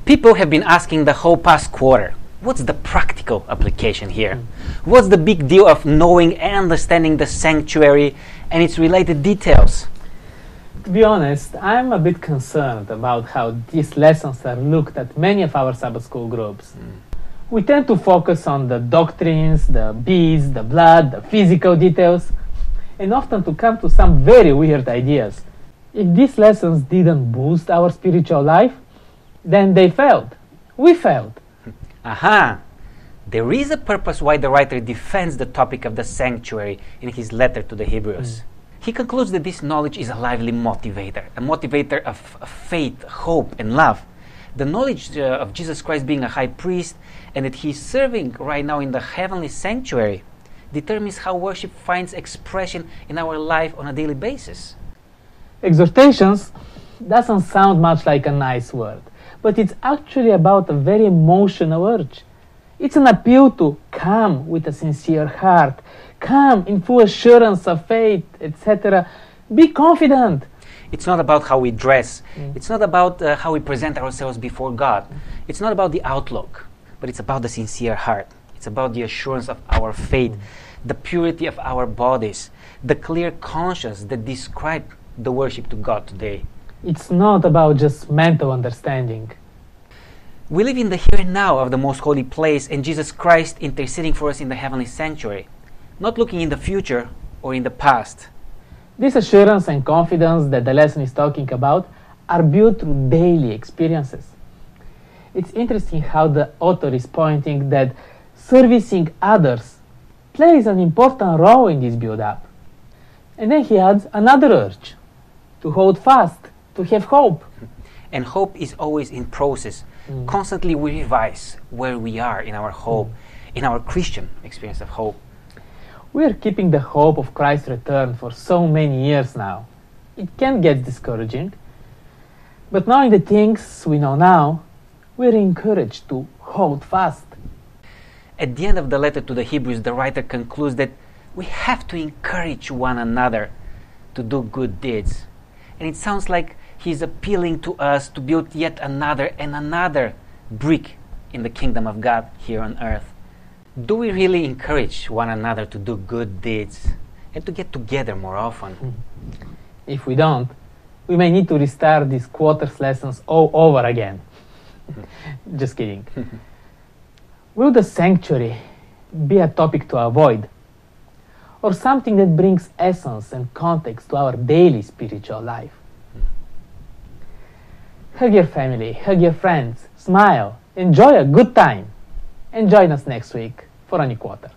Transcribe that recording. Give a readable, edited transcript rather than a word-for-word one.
People have been asking the whole past quarter, what's the practical application here? What's the big deal of knowing and understanding the sanctuary and its related details? To be honest, I'm a bit concerned about how these lessons are looked at many of our Sabbath school groups. We tend to focus on the doctrines, the beads, the blood, the physical details, and often to come to some very weird ideas. If these lessons didn't boost our spiritual life, then they failed. We failed. Aha! There is a purpose why the writer defends the topic of the sanctuary in his letter to the Hebrews. He concludes that this knowledge is a lively motivator, a motivator of faith, hope, and love. The knowledge of Jesus Christ being a high priest and that he is serving right now in the heavenly sanctuary determines how worship finds expression in our life on a daily basis. Exhortations doesn't sound much like a nice word, but it's actually about a very emotional urge. It's an appeal to come with a sincere heart, come in full assurance of faith, etc. Be confident. It's not about how we dress. It's not about how we present ourselves before God. It's not about the outlook, but it's about the sincere heart. It's about the assurance of our faith, the purity of our bodies, the clear conscience that describe the worship to God today. It's not about just mental understanding. We live in the here and now of the most holy place and Jesus Christ interceding for us in the heavenly sanctuary, not looking in the future or in the past. This assurance and confidence that the lesson is talking about are built through daily experiences. It's interesting how the author is pointing that servicing others plays an important role in this build-up. And then he adds another urge, to hold fast, to have hope. And hope is always in process. Constantly we revise where we are in our hope, in our Christian experience of hope. We are keeping the hope of Christ's return for so many years now. It can get discouraging. But knowing the things we know now, we are encouraged to hold fast. At the end of the letter to the Hebrews, the writer concludes that we have to encourage one another to do good deeds. And it sounds like he's appealing to us to build yet another and another brick in the kingdom of God here on earth. Do we really encourage one another to do good deeds and to get together more often? If we don't, we may need to restart these quarters lessons all over again. Just kidding. Will the sanctuary be a topic to avoid? Or something that brings essence and context to our daily spiritual life? Hug your family, hug your friends, smile, enjoy a good time, and join us next week for a new quarter.